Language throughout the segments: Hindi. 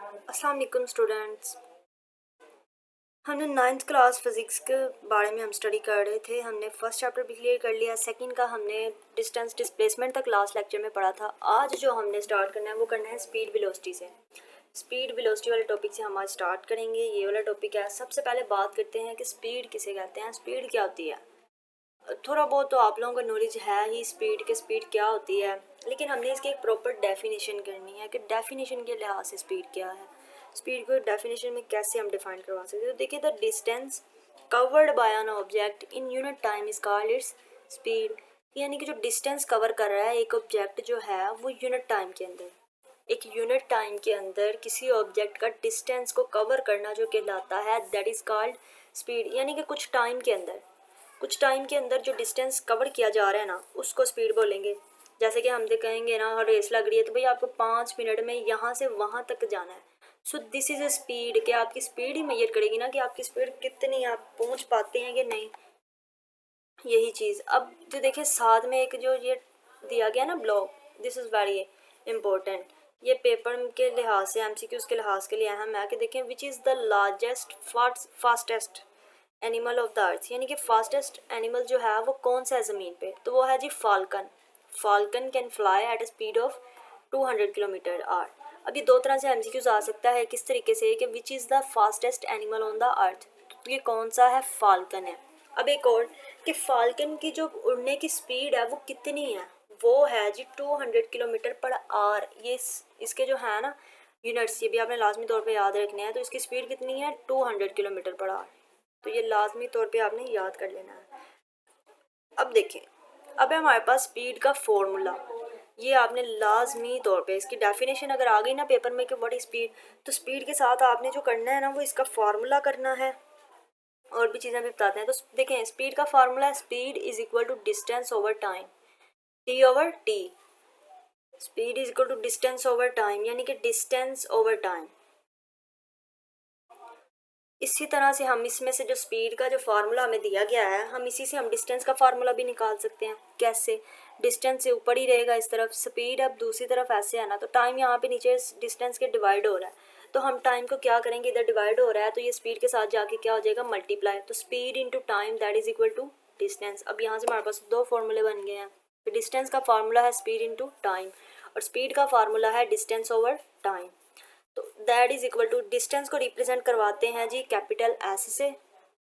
अस्सलाम वालेकुम स्टूडेंट्स। हमने नाइन्थ क्लास फिज़िक्स के बारे में हम स्टडी कर रहे थे। हमने फर्स्ट चैप्टर भी क्लियर कर लिया, सेकंड का हमने डिस्टेंस डिस्प्लेसमेंट तक लास्ट लेक्चर में पढ़ा था। आज जो हमने स्टार्ट करना है वो करना है स्पीड वेलोसिटी से। स्पीड वेलोसिटी वाले टॉपिक से हम आज स्टार्ट करेंगे। ये वाला टॉपिक है। सबसे पहले बात करते हैं कि स्पीड किसे कहते हैं, स्पीड क्या होती है। थोड़ा बहुत तो आप लोगों को नॉलेज है ही स्पीड के, स्पीड क्या होती है, लेकिन हमने इसकी एक प्रॉपर डेफिनेशन करनी है कि डेफिनेशन के लिहाज से स्पीड क्या है। स्पीड को डेफिनेशन में कैसे हम डिफाइन करवा सकते हैं। तो देखिए, the distance covered by an object in unit time is called its speed. यानी कि जो डिस्टेंस कवर कर रहा है एक ऑब्जेक्ट जो है वो यूनिट टाइम के अंदर, एक यूनिट टाइम के अंदर किसी ऑब्जेक्ट का डिस्टेंस को कवर करना जो कहलाता है दैट इज़ कॉल्ड स्पीड। यानी कि कुछ टाइम के अंदर जो डिस्टेंस कवर किया जा रहा है ना उसको स्पीड बोलेंगे। जैसे कि हम कहेंगे ना, रेस लग रही है तो भाई आपको 5 मिनट में यहाँ से वहाँ तक जाना है। So this is a speed. कि आपकी स्पीड ही मेजर करेगी ना कि आपकी स्पीड कितनी, आप पहुँच पाते हैं कि नहीं, यही चीज़। अब जो देखिए साथ में एक जो ये दिया गया ना block, this is very important. ये पेपर के लिहाज से, एमसीक्यूज के लिहाज के लिए अहम है कि देखें which is the largest fastest animal of the earth. यानी कि फास्टेस्ट एनिमल जो है वो कौन सा है ज़मीन पे, तो वो है जी falcon. Falcon can fly at a speed of 200 kilometre hour. अब ये दो तरह से एमसीक्यूज आ सकता है। किस तरीके से कि which is the fastest animal on the earth, तो ये कौन सा है, फाल्कन है। अब एक और कि फाल्कन की जो उड़ने की स्पीड है वो कितनी है, वो है जी 200 किलोमीटर पर आवर। ये इसके जो है ना यूनिट्स, ये भी आपने लाजमी तौर पे याद रखने हैं। तो इसकी स्पीड कितनी है, 200 किलोमीटर पर आवर। तो ये लाजमी तौर पे आपने याद कर लेना है। अब देखें, अब है हमारे पास स्पीड का फॉर्मूला। ये आपने लाजमी तौर पे, इसकी डेफिनेशन अगर आ गई ना पेपर में कि व्हाट इज स्पीड, तो स्पीड के साथ आपने जो करना है ना वो इसका फार्मूला करना है। और भी चीज़ें भी बताते हैं। तो देखें, स्पीड का फार्मूला है speed is equal to distance over time, T over T. Speed is equal to distance over time, यानी कि डिस्टेंस ओवर टाइम। इसी तरह से हम इसमें से जो स्पीड का जो फार्मूला हमें दिया गया है, हम इसी से हम डिस्टेंस का फार्मूला भी निकाल सकते हैं। कैसे, डिस्टेंस से ऊपर ही रहेगा इस तरफ, स्पीड अब दूसरी तरफ ऐसे है ना, तो टाइम यहाँ पे नीचे डिस्टेंस के डिवाइड हो रहा है। तो हम टाइम को क्या करेंगे, इधर डिवाइड हो रहा है तो ये स्पीड के साथ जाके क्या हो जाएगा, मल्टीप्लाई। तो speed into time that is equal to distance. अब यहाँ से हमारे पास दो फॉर्मूले बन गए हैं। तो डिस्टेंस का फार्मूला है स्पीड इंटू टाइम और स्पीड का फार्मूला है डिस्टेंस ओवर टाइम। तो that is equal to, distance को रिप्रेजेंट करवाते हैं जी कैपिटल एस से,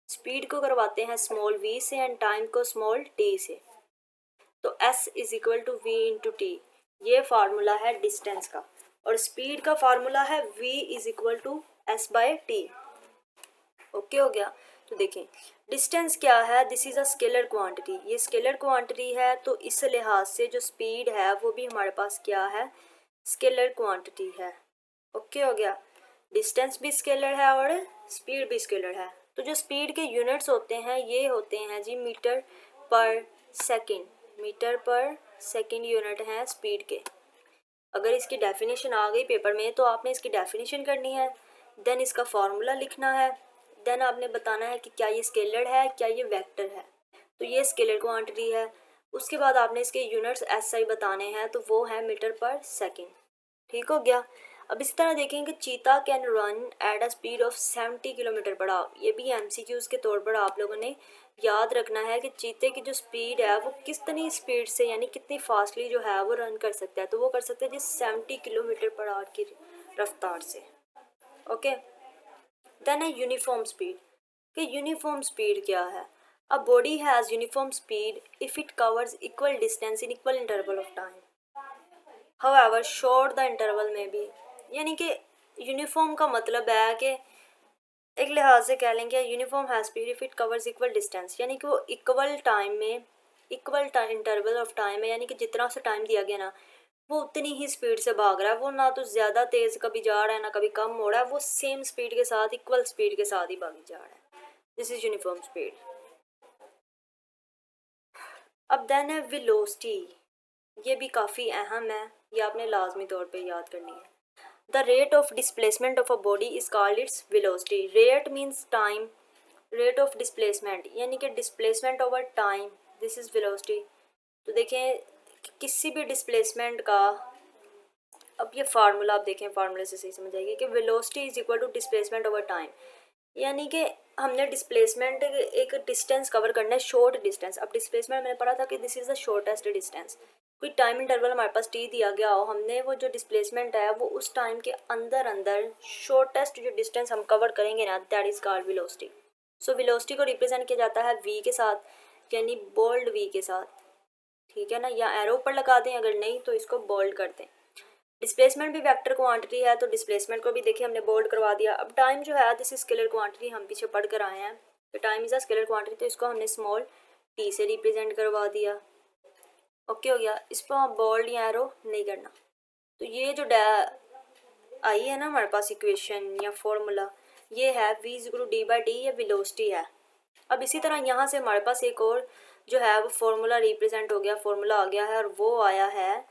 स्पीड को करवाते हैं स्मॉल वी से एंड टाइम को स्मॉल टी से। तो S is equal to V into T, ये फार्मूला है डिस्टेंस का। और स्पीड का फार्मूला है V is equal to S by T. Okay हो गया। तो देखें डिस्टेंस क्या है, this is a scalar quantity. ये स्केलर क्वांटिटी है, तो इस लिहाज से जो स्पीड है वो भी हमारे पास क्या है, स्केलर क्वांटिटी है। ओके हो गया। डिस्टेंस भी स्केलर है और स्पीड भी स्केलर है। तो जो स्पीड के यूनिट्स होते हैं ये होते हैं जी मीटर पर सेकंड। मीटर पर सेकंड यूनिट हैं स्पीड के। अगर इसकी डेफिनेशन आ गई पेपर में तो आपने इसकी डेफिनेशन करनी है, देन इसका फार्मूला लिखना है, देन आपने बताना है कि क्या ये स्केलर है, क्या ये वेक्टर है। तो ये स्केलर क्वांटिटी है। उसके बाद आपने इसके यूनिट्स एसआई बताने हैं, तो वो है मीटर पर सेकंड। ठीक हो गया। अब इस तरह देखेंगे चीता can run at a speed of 70 kilometre per hour. ये भी एमसीक्यूज के तौर पर आप लोगों ने याद रखना है कि चीते की जो स्पीड है वो कितनी स्पीड से, यानी कितनी फास्टली जो है वो रन कर सकता है। तो वो कर सकता है जी 70 किलोमीटर पर आवर की रफ्तार से। ओके। देन है यूनिफॉर्म स्पीड। कि यूनिफॉर्म स्पीड क्या है, a body has uniform speed if it covers equal distance in equal interval of time, however short the interval में भी। यानी कि यूनिफॉर्म का मतलब है कि एक लिहाज से कह लेंगे uniform has speed if it covers equal distance, यानी कि वो इक्वल टाइम में, इक्वल इंटरवल ऑफ टाइम है, यानी कि जितना उसे टाइम दिया गया ना वो उतनी ही स्पीड से भाग रहा है। वो ना तो ज़्यादा तेज़ कभी जा रहा है ना कभी कम हो रहा है, वो सेम स्पीड के साथ, इक्वल स्पीड के साथ ही भागी जा रहा है। This is uniform speed. अब देन है वेलोसिटी। ये भी काफ़ी अहम है, ये आपने लाजमी तौर पे याद करनी है। The rate of displacement of a body is called its velocity. Rate means time. Rate of displacement यानी कि displacement over time. This is velocity. तो देखें किसी भी displacement का अब ये फार्मूला आप देखें, फार्मूले से सही समझ आएगी कि velocity is equal to displacement over time, यानी कि हमने डिस्प्लेसमेंट एक डिस्टेंस कवर करना है, शॉर्ट डिस्टेंस। अब डिस्प्लेसमेंट मैंने पढ़ा था कि this is the shortest distance. कोई टाइम इंटरवल हमारे पास टी दिया गया हो, हमने वो जो डिस्प्लेसमेंट है वो उस टाइम के अंदर अंदर शॉर्टेस्ट जो डिस्टेंस हम कवर करेंगे ना, that is called velocity. So velocity को रिप्रेजेंट किया जाता है वी के साथ, यानी बोल्ड वी के साथ, ठीक है ना, या एरो पर लगा दें, अगर नहीं तो इसको बोल्ड कर दें। डिस्प्लेसमेंट भी वेक्टर क्वांटिटी है, तो डिस्प्लेसमेंट को भी देखिए हमने बोल्ड करवा दिया। अब टाइम जो है दिस इज स्केलर क्वांटिटी, हम पीछे पढ़ कर आए हैं तो time is a scalar quantity, तो इसको हमने स्मॉल टी से रिप्रेजेंट करवा दिया। ओके हो गया, इस पर बोल्ड या एरो नहीं करना। तो ये जो आई है ना हमारे पास इक्वेशन या फॉर्मूला, ये है v is equal to D by T, ये वेलोसिटी है। अब इसी तरह यहाँ से हमारे पास एक और जो है वो फॉर्मूला रिप्रेजेंट हो गया, फॉर्मूला आ गया है, और वो आया है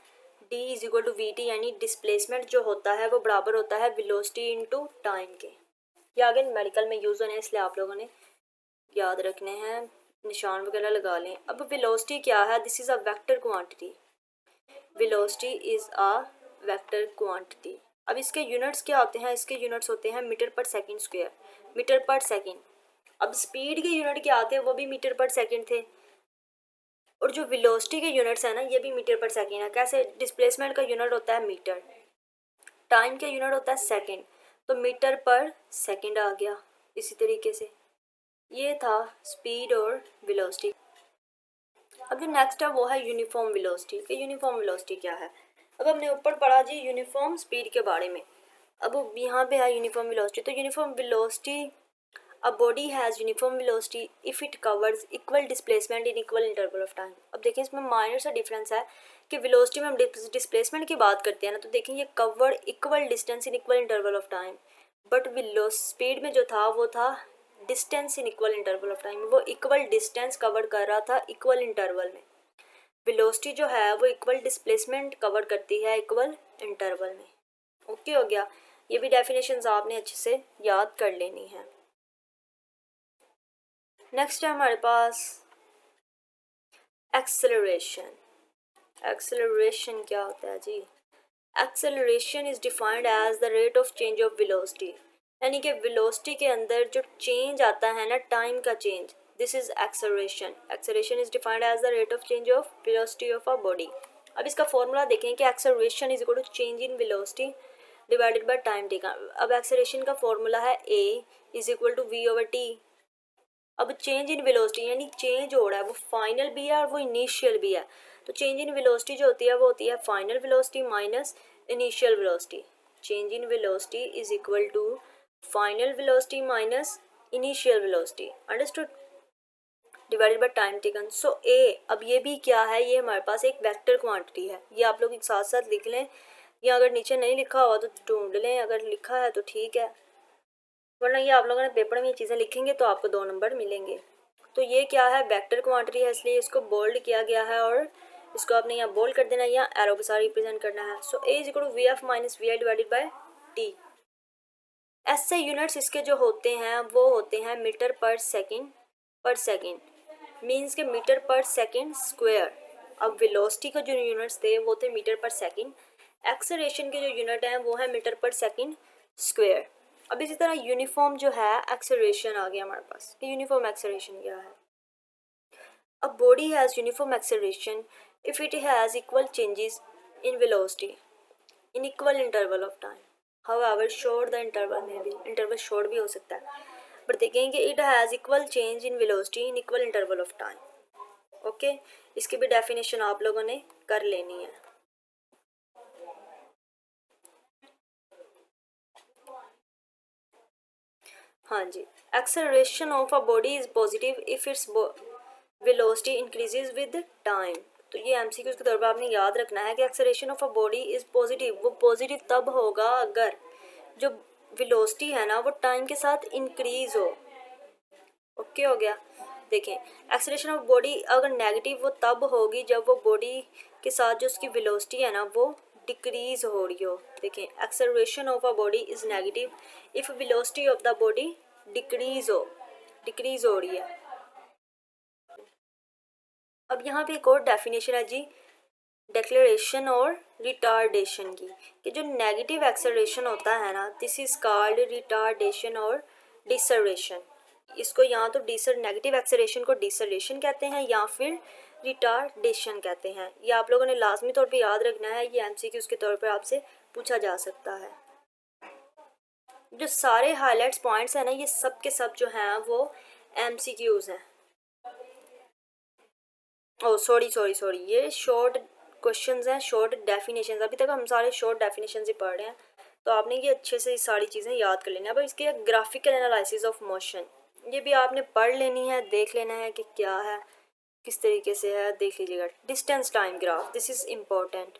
d is equal to V T, यानी डिस्प्लेसमेंट जो होता है वो बराबर होता है वेलोसिटी इनटू टाइम के। ये आगे मेडिकल में यूज़ होने हैं, इसलिए आप लोगों ने याद रखने हैं, निशान वगैरह लगा लें। अब वेलोसिटी क्या है, this is a vector quantity, velocity is a vector quantity. अब इसके यूनिट्स क्या होते हैं, इसके यूनिट्स होते हैं मीटर पर सेकंड स्क्वायर, मीटर पर सेकंड। अब स्पीड के यूनिट क्या आते हैं, वो भी मीटर पर सेकंड थे, और जो वेलोसिटी के यूनिट्स है ना ये भी मीटर पर सेकंड है। कैसे, डिस्प्लेसमेंट का यूनिट होता है मीटर, टाइम का यूनिट होता है सेकंड, तो मीटर पर सेकंड आ गया। इसी तरीके से ये था स्पीड और वेलोसिटी। अब जो नेक्स्ट है वो है यूनिफॉर्म वेलोसिटी। कि यूनिफॉर्म वेलोसिटी क्या है, अब हमने ऊपर पढ़ा जी यूनिफॉर्म स्पीड के बारे में, अब यहाँ पे है यूनिफॉर्म वेलोसिटी। तो uniform velocity, a body has uniform velocity if it covers equal displacement in equal interval of time। अब देखें इसमें माइनर सा डिफरेंस है कि वेलोसिटी में हम डिस्प्लेसमेंट की बात करते हैं ना, तो देखें ये cover equal distance in equal interval of time, but speed में जो था वो था distance in equal interval of time, वो इक्वल डिस्टेंस कवर कर रहा था इक्वल इंटरवल में। वेलोसिटी जो है वो इक्वल डिस्प्लेसमेंट कवर करती है इक्वल इंटरवल में। ओके हो गया, ये भी डेफिनेशंस आपने अच्छे से याद कर लेनी है। नेक्स्ट है हमारे पास एक्सेलरेशन। एक्सेलरेशन क्या होता है जी, acceleration is defined as the rate of change of velocity, यानी कि वेलोसिटी के अंदर जो चेंज आता है ना, टाइम का change, this is acceleration. Acceleration is defined as the rate of change of velocity of a body. अब इसका फॉर्मूला देखें कि acceleration is equal to change in velocity divided by time taken. अब एक्सेलरेशन का फॉर्मूला है a is equal to v over T. अब चेंज इन वेलोसिटी यानी चेंज हो रहा है, वो फाइनल भी है और वो इनिशियल भी है, तो चेंज इन वेलोसिटी जो होती है वो होती है final velocity minus initial velocity. Change in velocity is equal to final velocity minus initial velocity, understood, divided by time taken. So uh, अब ये भी क्या है, ये हमारे पास एक वेक्टर क्वांटिटी है, ये आप लोग एक साथ साथ लिख लें, या अगर नीचे नहीं लिखा हुआ तो ढूंढ लें, अगर लिखा है तो ठीक है, वरना ये आप लोगों ने पेपर में ये चीज़ें लिखेंगे तो आपको 2 नंबर मिलेंगे। तो ये क्या है, वेक्टर क्वांटिटी है, इसलिए इसको बोल्ड किया गया है, और इसको आपने यहाँ बोल्ड कर देना या एरो के साथ रिप्रेजेंट करना है। So a is equal to V F minus V I divided by T. ऐसे यूनिट्स इसके जो होते हैं वो होते हैं मीटर पर सेकेंड, मीन्स के मीटर पर सेकेंड स्क्वायर। अब वेलोसिटी के जो यूनिट्स थे वो थे मीटर पर सेकेंड, एक्सेलरेशन के जो यूनिट हैं वो है मीटर पर सेकेंड स्क्वायर। अब इसी तरह यूनिफॉर्म जो है एक्सेलरेशन आ गया हमारे पास, कि यूनिफॉर्म एक्सेलरेशन क्या है। A body has uniform acceleration if it has equal changes in velocity in equal interval of time. However, short the interval may be, interval short भी हो सकता है, but देखेंगे it has equal change in velocity in equal interval of time. Okay, इसकी भी डेफिनेशन आप लोगों ने कर लेनी है। हाँ जी, acceleration of a body is positive if its velocity increases with time. तो ये एमसीक्यू के तौर पर आपने याद रखना है कि acceleration of a body is positive, वो पॉजिटिव तब होगा अगर जो वेलोसिटी है ना वो टाइम के साथ इंक्रीज हो। ओके हो गया, देखें एक्सेलरेशन ऑफ बॉडी अगर नेगेटिव वो तब होगी जब वो बॉडी के साथ जो उसकी वेलोसिटी है ना वो डिक्रीज हो रही हो। देखें acceleration of a body is negative if velocity of the body decrease हो रही है। अब यहाँ पे एक और डेफिनेशन है जी, डिक्लेरेशन और रिटार्डेशन की, कि जो नेगेटिव एक्सेलरेशन होता है ना, दिस इज कॉल्ड रिटार्डेशन और डिसलरेशन। इसको या तो नेगेटिव एक्सेलरेशन को डिसलरेशन कहते हैं या फिर रिटार्डेशन कहते हैं। ये आप लोगों ने लाजमी तौर पे याद रखना है, ये एमसीक्यूज के तौर पर आपसे पूछा जा सकता है। जो सारे हाईलाइट्स पॉइंट्स हैं ना, ये सब के सब जो हैं वो एमसीक्यूज हैं। ओ सॉरी, ये शॉर्ट क्वेश्चंस हैं, शॉर्ट डेफिनेशंस। अभी तक हम सारे शॉर्ट डेफिनेशंस ही पढ़ रहे हैं, तो आपने ये अच्छे से सारी चीज़ें याद कर लेनी है। अब इसके ग्राफिकल एनालिसिस ऑफ मोशन, ये भी आपने पढ़ लेनी है, देख लेना है कि क्या है, किस तरीके से है, देख लीजिएगा। Distance time graph, this is important,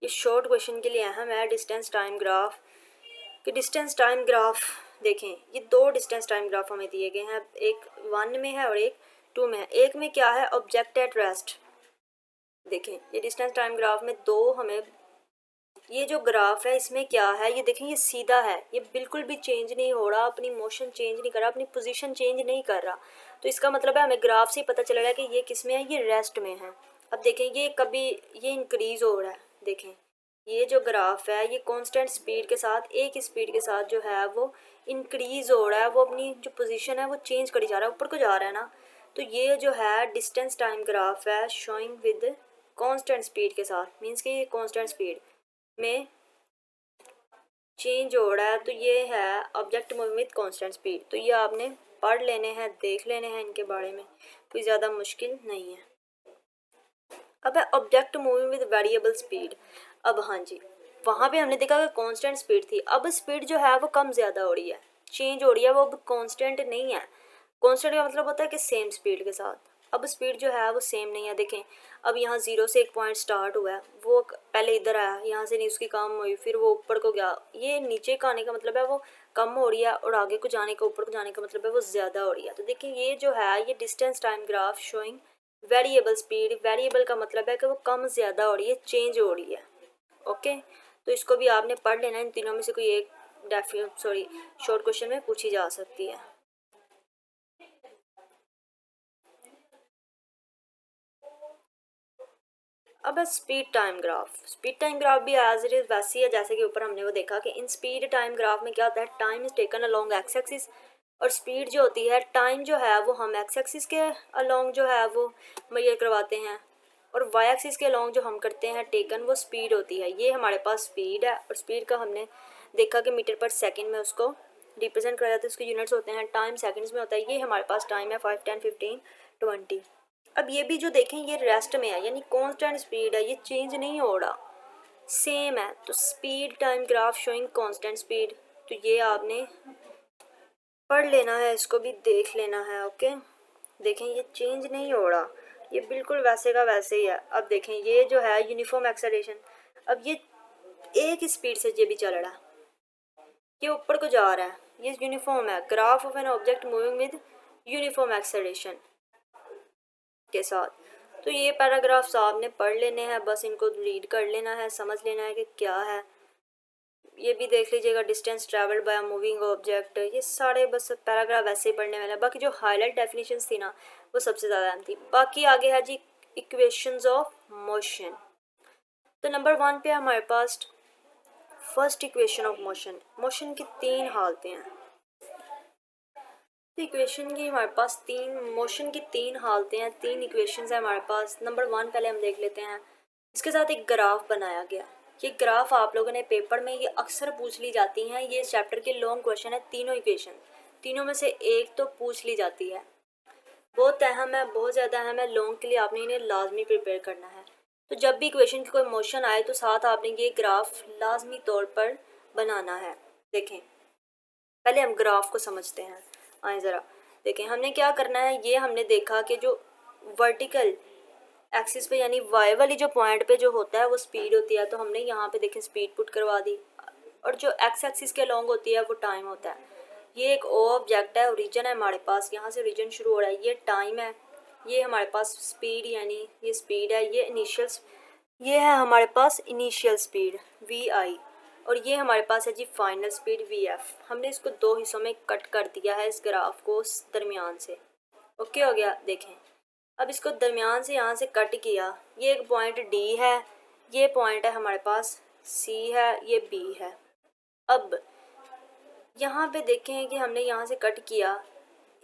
ये शॉर्ट क्वेश्चन के लिए अहम है। डिस्टेंस टाइम ग्राफ, कि डिस्टेंस टाइम ग्राफ देखें, ये दो डिस्टेंस टाइम ग्राफ हमें दिए गए हैं, एक 1 में है और एक 2 में है। एक में क्या है, ऑब्जेक्ट एट रेस्ट। देखें ये डिस्टेंस टाइम ग्राफ में दो हमें, ये जो ग्राफ है इसमें क्या है, ये देखें ये सीधा है, ये बिल्कुल भी चेंज नहीं हो रहा, अपनी मोशन चेंज नहीं कर रहा, अपनी पोजीशन चेंज नहीं कर रहा। तो इसका मतलब है हमें ग्राफ से ही पता चल रहा है कि ये किस में है, ये रेस्ट में है। अब देखें ये कभी ये इंक्रीज हो रहा है, देखें ये जो ग्राफ है ये कांस्टेंट स्पीड के साथ, एक स्पीड के साथ जो है वो इंक्रीज हो रहा है, वो अपनी जो पोजीशन है वो चेंज करी जा रहा है, ऊपर को जा रहा है ना। तो ये जो है डिस्टेंस टाइम ग्राफ है शोइंग विद कांस्टेंट स्पीड के साथ, मीन्स कि ये कांस्टेंट स्पीड में चेंज हो रहा है। तो ये है object moving with constant speed. तो ये आपने पढ़ लेने हैं, देख लेने हैं, इनके बारे में कोई ज़्यादा मुश्किल नहीं है। अब है object moving with variable speed. अब हाँ जी, वहाँ पे हमने देखा कि कांस्टेंट स्पीड थी, अब स्पीड जो है वो कम ज़्यादा हो रही है, चेंज हो रही है, वो अब कांस्टेंट नहीं है। कांस्टेंट का मतलब होता है कि सेम स्पीड के साथ, अब स्पीड जो है वो सेम नहीं है। देखें अब यहाँ 0 से एक पॉइंट स्टार्ट हुआ है, वो पहले इधर आया, यहाँ से नहीं उसकी कम हुई, फिर वो ऊपर को गया, ये नीचे का आने का मतलब है वो कम हो रही है, और आगे को जाने का, ऊपर को जाने का मतलब है वो ज़्यादा हो रही है। तो देखिए ये जो है ये distance time graph showing variable speed, variable का मतलब है कि वो कम ज़्यादा हो रही है, चेंज हो रही है। ओके, तो इसको भी आपने पढ़ लेना, इन तीनों में से कोई एक शॉर्ट क्वेश्चन में पूछी जा सकती है। अब है speed time graph. Speed time graph भी एज इट इज़ वैसी है जैसे कि ऊपर हमने वो देखा कि इन स्पीड टाइम ग्राफ में क्या होता है, time is taken along x axis, और स्पीड जो होती है, टाइम जो है वो हम एक्स एक्सिस के अलोंग जो है वो मेजर करवाते हैं, और वाई एक्सिस के अलोंग जो हम करते हैं टेकन, वो स्पीड होती है। ये हमारे पास स्पीड है, और स्पीड का हमने देखा कि मीटर पर सेकेंड में उसको रिप्रेजेंट करा जाता है, उसके यूनिट्स होते हैं, टाइम सेकेंड्स में होता है। ये हमारे पास टाइम है 5, 10, 15, 20। अब ये भी जो देखें ये रेस्ट में है, यानी कांस्टेंट स्पीड है, ये चेंज नहीं हो रहा, सेम है। तो speed time graph showing constant speed, तो ये आपने पढ़ लेना है, इसको भी देख लेना है। ओके, देखें ये चेंज नहीं हो रहा, ये बिल्कुल वैसे का वैसे ही है। अब देखें ये जो है यूनिफॉर्म एक्सेलरेशन, अब ये एक स्पीड से ये भी चल रहा है, ये ऊपर को जा रहा है, ये यूनिफॉर्म है। Graph of an object moving with uniform acceleration के साथ। तो ये पैराग्राफ्स आपने पढ़ लेने हैं, बस इनको रीड कर लेना है, समझ लेना है कि क्या है। ये भी देख लीजिएगा, distance travelled by moving object, ये सारे बस पैराग्राफ ऐसे ही पढ़ने वाले हैं। बाकी जो हाईलाइट डेफिनेशंस थी ना वो सबसे ज़्यादा अहम थी। बाकी आगे है जी इक्वेशंस ऑफ मोशन। तो नंबर 1 पे हमारे पास first equation of motion, motion की 3 हालतें हैं। तो इक्वेशन की हमारे पास मोशन की 3 हालतें हैं, 3 इक्वेशंस हैं हमारे पास। नंबर 1 पहले हम देख लेते हैं, इसके साथ एक ग्राफ बनाया गया। ये ग्राफ आप लोगों ने पेपर में ये अक्सर पूछ ली जाती हैं, ये चैप्टर के लॉन्ग क्वेश्चन है। तीनों इक्वेशन, तीनों में से एक तो पूछ ली जाती है, बहुत अहम है, बहुत ज़्यादा अहम है। लॉन्ग के लिए आपने इन्हें लाजमी प्रिपेयर करना है। तो जब भी इक्वेशन की कोई मोशन आए तो साथ आपने ये ग्राफ लाजमी तौर पर बनाना है। देखें पहले हम ग्राफ को समझते हैं, आए ज़रा देखें हमने क्या करना है। ये हमने देखा कि जो वर्टिकल एक्सिस पे यानी वाई वाली जो पॉइंट पे जो होता है वो स्पीड होती है, तो हमने यहाँ पे देखें स्पीड पुट करवा दी, और जो एक्स एक्सिस के लॉन्ग होती है वो टाइम होता है। ये एक ओ ऑब्जेक्ट है, ओरिजिन है हमारे पास, यहाँ से ओरिजिन शुरू हो रहा है, ये टाइम है, ये हमारे पास स्पीड यानी ये स्पीड है, ये है हमारे पास इनिशियल स्पीड वी आई, और ये हमारे पास है जी फाइनल स्पीड वी एफ। हमने इसको 2 हिस्सों में कट कर दिया है, इस ग्राफ को दरमियान से। ओके हो गया। देखें अब इसको दरमियान से यहाँ से कट किया, ये एक पॉइंट डी है, ये पॉइंट है हमारे पास C है, ये B है। अब यहाँ पे देखें कि हमने यहाँ से कट किया,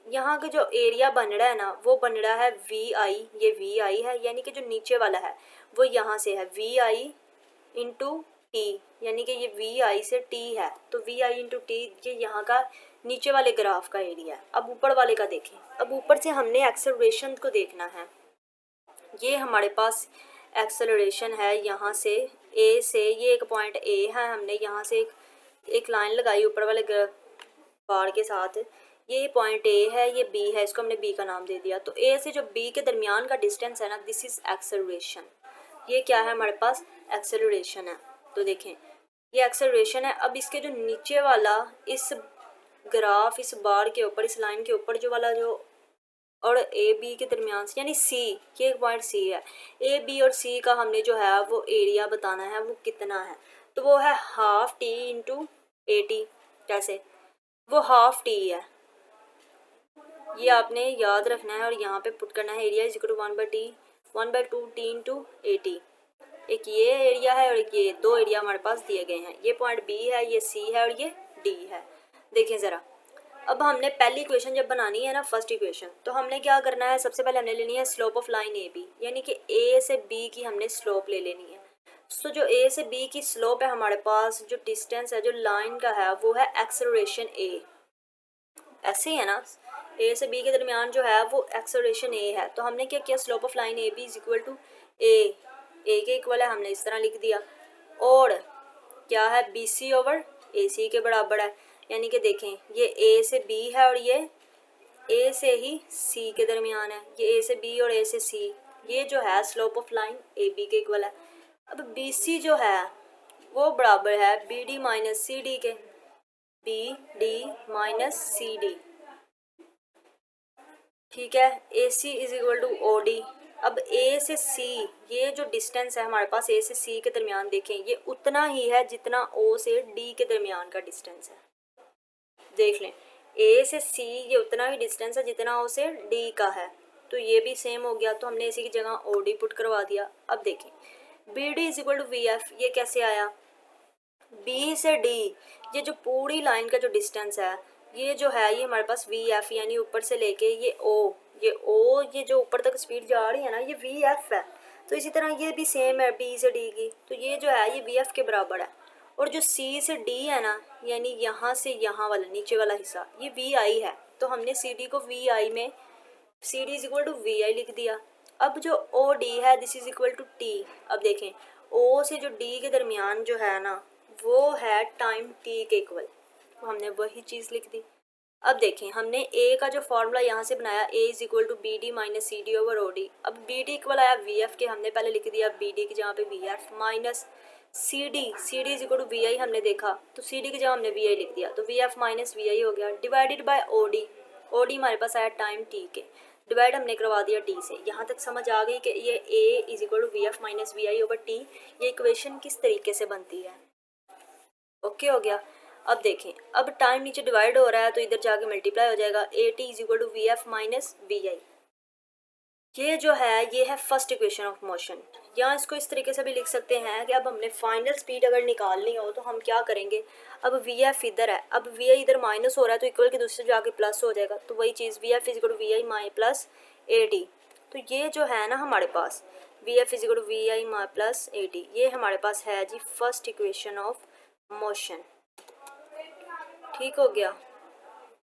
यहाँ का जो एरिया बन रहा है ना वो बन रहा है VI, ये VI है, यानी कि जो नीचे वाला है वो यहाँ से है VI इंटू T, यानी कि ये VI से T है, तो VI इंटू T ये यहाँ का नीचे वाले ग्राफ का एरिया है। अब ऊपर वाले का देखें, अब ऊपर से हमने एक्सेलरेशन को देखना है। ये हमारे पास एक्सेलरेशन है यहाँ से A से, ये एक पॉइंट A है, हमने यहाँ से एक लाइन लगाई ऊपर वाले बार के साथ, ये पॉइंट A है, ये B है, इसको हमने B का नाम दे दिया। तो A से जो B के दरमियान का डिस्टेंस है ना, दिस इज एक्सेलरेशन। ये क्या है हमारे पास, एक्सेलरेशन है। तो देखें ये एक्सेलरेशन है। अब इसके जो नीचे वाला इस ग्राफ, इस बार के ऊपर, इस लाइन के ऊपर जो वाला जो और ए बी के दरमियान से, यानी सी, ये एक पॉइंट सी है, ए बी और सी का हमने जो है वो एरिया बताना है, वो कितना है। तो वो है half T into A T. कैसे, वो हाफ टी है, ये आपने याद रखना है और यहाँ पे पुट करना है। Area is equal to 1/2 T into A T. एक ये एरिया है और एक ये, दो एरिया हमारे पास दिए गए हैं। ये पॉइंट बी है, ये सी है और ये डी है। देखें ज़रा, अब हमने पहली इक्वेशन जब बनानी है ना, फर्स्ट इक्वेशन, तो हमने क्या करना है, सबसे पहले हमने लेनी है slope of line A B, यानी कि ए से बी की हमने स्लोप ले लेनी है। तो जो ए से बी की स्लोप है हमारे पास, जो डिस्टेंस है जो लाइन का है वो है एक्सेलरेशन ए। ऐसे ही है ना, ए से बी के दरमियान जो है वो एक्सेलरेशन ए है। तो हमने क्या किया, slope of line A B is equal to A के इक्वल है, हमने इस तरह लिख दिया। और क्या है, बी सी ओवर ए सी के बराबर है, यानी कि देखें ये ए से बी है और ये ए से ही सी के दरमियान है। ये ए से बी और ए से सी, ये जो है slope of line A B के इक्वल है। अब बी सी जो है वो बराबर है B D minus C D के, B D minus C D, ठीक है। A C is equal to O D. अब ए से सी, ये जो डिस्टेंस है हमारे पास ए से सी के दरमियान, देखें ये उतना ही है जितना ओ से डी के दरमियान का डिस्टेंस है। देख लें, ए से सी ये उतना ही डिस्टेंस है जितना ओ से डी का है, तो ये भी सेम हो गया। तो हमने इसी की जगह ओ डी पुट करवा दिया। अब देखें B D is equal to V F, ये कैसे आया, बी से डी ये जो पूरी लाइन का जो डिस्टेंस है ये जो है ये हमारे पास वी एफ, यानी ऊपर से लेके ये ओ, ये जो ऊपर तक स्पीड जा रही है ना, ये वी एफ है। तो इसी तरह ये भी सेम है बी से डी की, तो ये जो है ये वी एफ के बराबर है। और जो सी से डी है ना, यानी यहाँ से यहाँ वाला नीचे वाला हिस्सा, ये वी आई है। तो हमने सी डी को वी आई में, C D is equal to V I लिख दिया। अब जो ओ डी है this is equal to T. अब देखें ओ से जो डी के दरमियान जो है ना वो है टाइम टी के इक्वल, तो हमने वही चीज़ लिख दी। अब देखें हमने ए का जो फॉर्मूला यहाँ से बनाया, A is equal to B D minus C D over O D. अब बी डी इक्वल आया वी एफ के, हमने पहले लिख दिया बी डी की जगह पे V F, minus C D is equal to V I हमने देखा, तो सी डी की जगह हमने वी आई लिख दिया, तो V F minus V I हो गया, divided by O D. O D हमारे पास आया टाइम टी के, डिवाइड हमने करवा दिया टी से। यहाँ तक समझ आ गई कि ये A is equal to V F minus V I over T, ये इक्वेशन किस तरीके से बनती है। ओके हो गया। अब देखें, अब टाइम नीचे डिवाइड हो रहा है तो इधर जाके मल्टीप्लाई हो जाएगा, A T is equal to V F minus V I. ये जो है ये है फर्स्ट इक्वेशन ऑफ मोशन। या इसको इस तरीके से भी लिख सकते हैं कि अब हमने फाइनल स्पीड अगर निकालनी हो तो हम क्या करेंगे, अब वी एफ इधर है, अब वी आई इधर माइनस हो रहा है तो इक्वल के दूसरे जाके प्लस हो जाएगा, तो वही चीज़ V F is equal to V I my plus A T. तो ये जो है ना हमारे पास V F is equal to V I my plus A T, ये हमारे पास है जी फर्स्ट इक्वेशन ऑफ मोशन। ठीक हो गया।